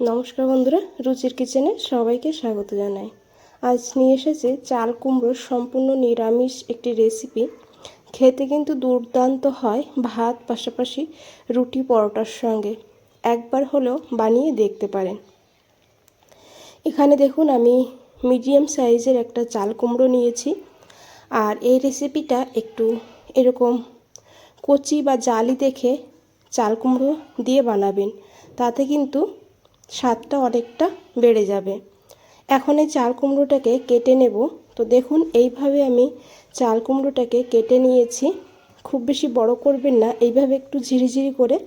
নমস্কার বন্ধুরা, রুচির কিচেনে সবাইকে স্বাগত জানাই। আজ নিয়ে এসেছি চাল কুমড়োর সম্পূর্ণ নিরামিষ একটি রেসিপি। খেতে কিন্তু দুর্দান্ত হয় ভাত, পাশাপাশি রুটি পরোটার সঙ্গে। একবার হলেও বানিয়ে দেখতে পারেন। এখানে দেখুন আমি মিডিয়াম সাইজের একটা চাল কুমড়ো নিয়েছি। আর এই রেসিপিটা একটু এরকম কচি বা জালি দেখে চাল কুমড়ো দিয়ে বানাবেন, তাতে কিন্তু স্বাদটা অনেকটা বেড়ে যাবে। এখন এই চাল কুমড়োটাকে কেটে নেব। তো দেখুন এইভাবে আমি চাল কুমড়োটাকে কেটে নিয়েছি। খুব বেশি বড় করবেন না, এইভাবে একটু ঝিরিঝিরি করে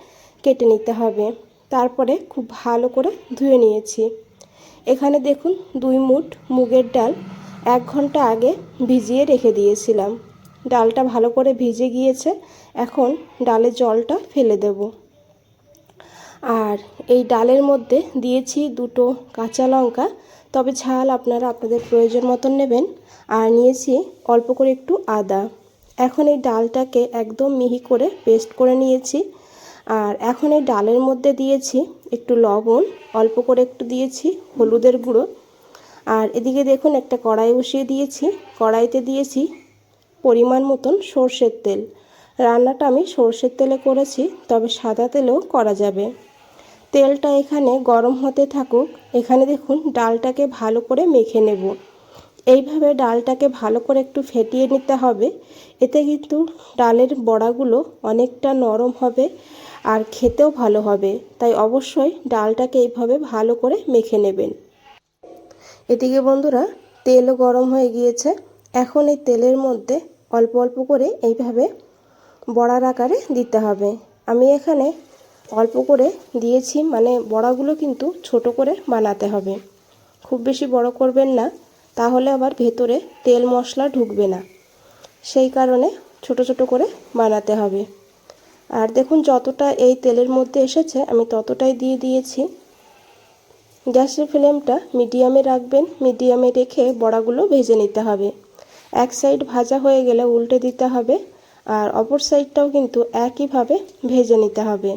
কেটে নিতে হবে। তারপরে খুব ভালো করে ধুয়ে নিয়েছি। এখানে দেখুন 2 মুঠ মুগের ডাল 1 ঘন্টা আগে ভিজিয়ে রেখে দিয়েছিলাম। ডালটা ভালো করে ভিজে গিয়েছে। এখন ডালের জলটা ফেলে দেব। আর এই ডালের মধ্যে দিয়েছি 2টো কাঁচা লঙ্কা, তবে ঝাল আপনারা আপনাদের প্রয়োজন মতন নেবেন। আর নিয়েছি অল্প করে একটু আদা। এখন এই ডালটাকে একদম মিহি করে পেস্ট করে নিয়েছি। আর এখন এই ডালের মধ্যে দিয়েছি একটু লবণ, অল্প করে একটু দিয়েছি হলুদের গুঁড়ো। আর এদিকে দেখুন একটা কড়াই বসিয়ে দিয়েছি। কড়াইতে দিয়েছি পরিমাণ মতন সর্ষের তেল। রান্নাটা আমি সর্ষের তেলে করেছি, তবে সাদা তেলেও করা যাবে। তেলটা এখানে গরম হতে থাকুক। এখানে দেখুন ডালটাকে ভালো করে মেখে নেব। এইভাবে ডালটাকে ভালো করে একটু ফেটিয়ে নিতে হবে। এতে কিন্তু ডালের বড়াগুলো অনেকটা নরম হবে আর খেতেও ভালো হবে। তাই অবশ্যই ডালটাকে এইভাবে ভালো করে মেখে নেবেন। এদিকে বন্ধুরা তেলও গরম হয়ে গিয়েছে। এখন এই তেলের মধ্যে অল্প অল্প করে এইভাবে বড়ার আকারে দিতে হবে। আমি এখানে অল্প করে দিয়েছি, মানে বড়াগুলো কিন্তু ছোট করে বানাতে হবে। খুব বেশি বড় করবেন না, তাহলে আবার ভেতরে তেল মশলা ঢুকবে না। সেই কারণে ছোট ছোট করে বানাতে হবে। আর দেখুন যতটা এই তেলের মধ্যে এসেছে আমি ততটাই দিয়ে দিয়েছি। গ্যাসের ফ্লেমটা মিডিয়ামে রাখবেন। মিডিয়ামে রেখে বড়াগুলো ভেজে নিতে হবে। এক সাইড ভাজা হয়ে গেলে উল্টে দিতে হবে। আর অপর সাইডটাও কিন্তু একইভাবে ভেজে নিতে হবে।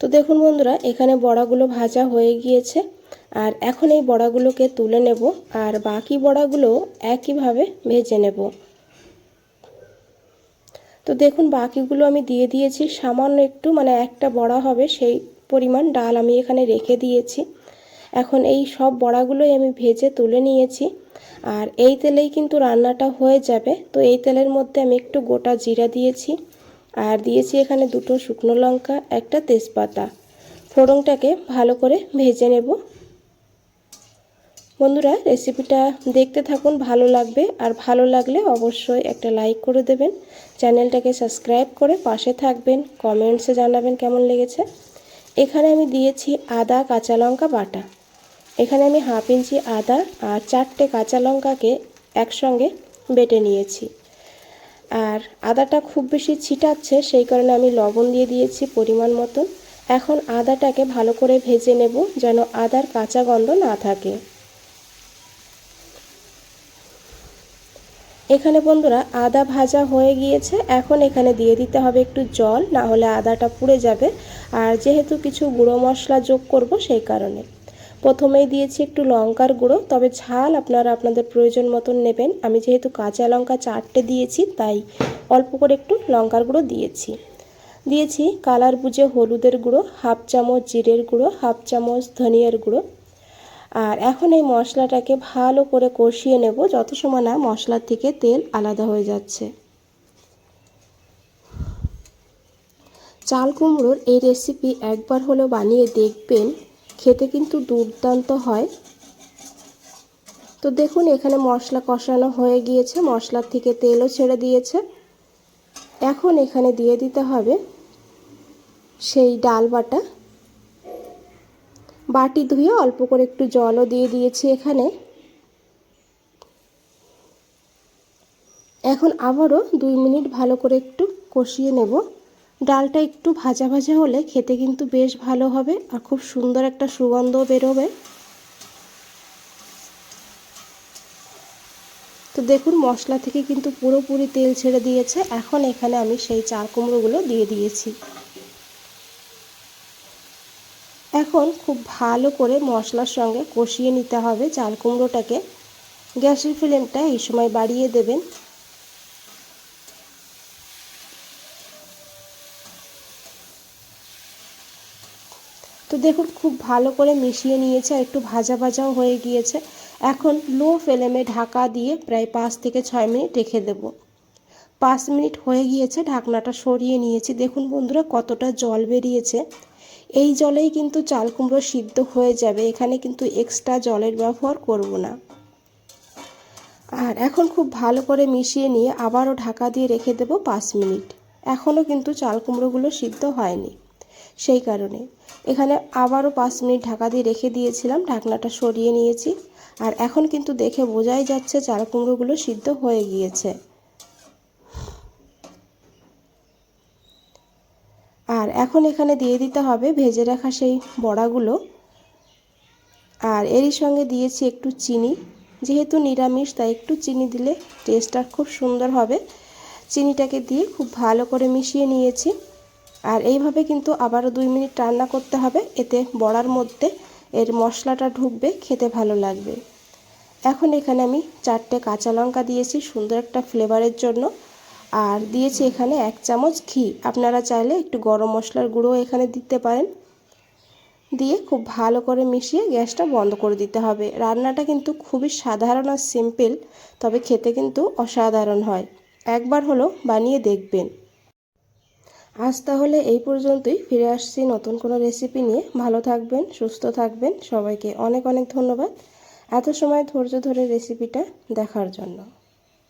তো দেখুন বন্ধুরা এখানে বড়াগুলো ভাজা হয়ে গিয়েছে। আর এখন এই বড়াগুলোকে তুলে নেব। আর বাকি বড়াগুলো একইভাবে ভেজে নেব। তো দেখুন বাকিগুলো আমি দিয়ে দিয়েছি। সামান্য একটু, মানে একটা বড়া হবে সেই পরিমাণ ডাল আমি এখানে রেখে দিয়েছি। এখন এই সব বড়াগুলোই আমি ভেজে তুলে নিয়েছি। আর এই তেলেই কিন্তু রান্নাটা হয়ে যাবে। তো এই তেলের মধ্যে আমি একটু গোটা জিরা দিয়েছি। আর দিয়েছি এখানে 2টো শুকনো লঙ্কা, একটা তেজপাতা। ফোড়নটাকে ভালো করে ভেজে নেব। বন্ধুরা রেসিপিটা দেখতে থাকুন, ভালো লাগবে। আর ভালো লাগলে অবশ্যই একটা লাইক করে দেবেন। চ্যানেলটাকে সাবস্ক্রাইব করে পাশে থাকবেন। কমেন্টসে জানাবেন কেমন লেগেছে। এখানে আমি দিয়েছি আদা, কাঁচা লঙ্কা বাটা। এখানে আমি 1/2 ইঞ্চি আদা আর 4টে কাঁচা লঙ্কাকে একসঙ্গে বেটে নিয়েছি। আর আদাটা খুব বেশি ছিটাচ্ছে, সেই কারণে আমি লবণ দিয়ে দিয়েছি পরিমাণ মতন। এখন আদাটাকে ভালো করে ভেজে নেব, যেন আদার কাঁচা গন্ধ না থাকে। এখানে বন্ধুরা আদা ভাজা হয়ে গিয়েছে। এখন এখানে দিয়ে দিতে হবে একটু জল, না হলে আদাটা পুড়ে যাবে। আর যেহেতু কিছু গুঁড়ো মশলা যোগ করব, সেই কারণে প্রথমেই দিয়েছি একটু লঙ্কার গুঁড়ো, তবে ঝাল আপনারা আপনাদের প্রয়োজন মতন নেবেন। আমি যেহেতু কাঁচা লঙ্কা 4টে দিয়েছি, তাই অল্প করে একটু লঙ্কার গুঁড়ো দিয়েছি কালার বুঝে হলুদের গুঁড়ো, 1/2 চামচ জিরের গুঁড়ো, 1/2 চামচ ধনিয়ার গুঁড়ো। আর এখন এই মশলাটাকে ভালো করে কষিয়ে নেব, যত সময় না মশলার থেকে তেল আলাদা হয়ে যাচ্ছে। চাল কুমড়োর এই রেসিপি একবার হলেও বানিয়ে দেখবেন, খেতে কিন্তু দুর্দান্ত হয়। তো দেখুন এখানে মশলা কষানো হয়ে গিয়েছে, মশলার থেকে তেলও ছেড়ে দিয়েছে। এখন এখানে দিয়ে দিতে হবে সেই ডাল বাটা। বাটি ধুয়ে অল্প করে একটু জলও দিয়ে দিয়েছি এখানে। এখন আবারও 2 মিনিট ভালো করে একটু কষিয়ে নেব। ডালটা একটু ভাজা ভাজা হলে খেতে কিন্তু বেশ ভালো হবে আর খুব সুন্দর একটা সুগন্ধও বেরোবে। তো দেখুন মশলা থেকে কিন্তু পুরোপুরি তেল ছেড়ে দিয়েছে। এখন এখানে আমি সেই চাল কুমড়োগুলো দিয়ে দিয়েছি। এখন খুব ভালো করে মশলার সঙ্গে কষিয়ে নিতে হবে চাল কুমড়োটাকে। গ্যাসের ফ্লেমটা এই সময় বাড়িয়ে দেবেন। তো দেখুন খুব ভালো করে মিশিয়ে নিয়েছে, আর একটু ভাজা ভাজাও হয়ে গিয়েছে। এখন লো ফ্লেমে ঢাকা দিয়ে প্রায় 5 থেকে 6 মিনিট রেখে দেব। 5 মিনিট হয়ে গিয়েছে, ঢাকনাটা সরিয়ে নিয়েছি। দেখুন বন্ধুরা কতটা জল বেরিয়েছে। এই জলেই কিন্তু চাল কুমড়ো সিদ্ধ হয়ে যাবে, এখানে কিন্তু এক্সট্রা জলের ব্যবহার করব না। আর এখন খুব ভালো করে মিশিয়ে নিয়ে আবারও ঢাকা দিয়ে রেখে দেব 5 মিনিট। এখনও কিন্তু চাল কুমড়োগুলো সিদ্ধ হয়নি, সেই কারণে এখানে আবারও 5 মিনিট ঢাকা দিয়ে রেখে দিয়েছিলাম। ঢাকনাটা সরিয়ে নিয়েছি, আর এখন কিন্তু দেখে বোঝাই যাচ্ছে চাল কুমড়োগুলো সিদ্ধ হয়ে গিয়েছে। আর এখন এখানে দিয়ে দিতে হবে ভেজে রাখা সেই বড়াগুলো, আর এরই সঙ্গে দিয়েছি একটু চিনি। যেহেতু নিরামিষ তাই একটু চিনি দিলে টেস্টটা খুব সুন্দর হবে। চিনিটাকে দিয়ে খুব ভালো করে মিশিয়ে নিয়েছি। আর এইভাবে কিন্তু আবারও 2 মিনিট রান্না করতে হবে, এতে বড়ার মধ্যে এর মশলাটা ঢুকবে, খেতে ভালো লাগবে। এখন এখানে আমি 4টে কাঁচা লঙ্কা দিয়েছি সুন্দর একটা ফ্লেভারের জন্য, আর দিয়েছি এখানে 1 চামচ ঘি। আপনারা চাইলে একটু গরম মশলার গুঁড়ো এখানে দিতে পারেন। দিয়ে খুব ভালো করে মিশিয়ে গ্যাসটা বন্ধ করে দিতে হবে। রান্নাটা কিন্তু খুবই সাধারণ আর সিম্পল, তবে খেতে কিন্তু অসাধারণ হয়। একবার হলো বানিয়ে দেখবেন। আজ তাহলে এই পর্যন্তই, ফিরে আসছি নতুন কোনো রেসিপি নিয়ে। ভালো থাকবেন, সুস্থ থাকবেন। সবাইকে অনেক অনেক ধন্যবাদ এত সময় ধৈর্য ধরে রেসিপিটা দেখার জন্য।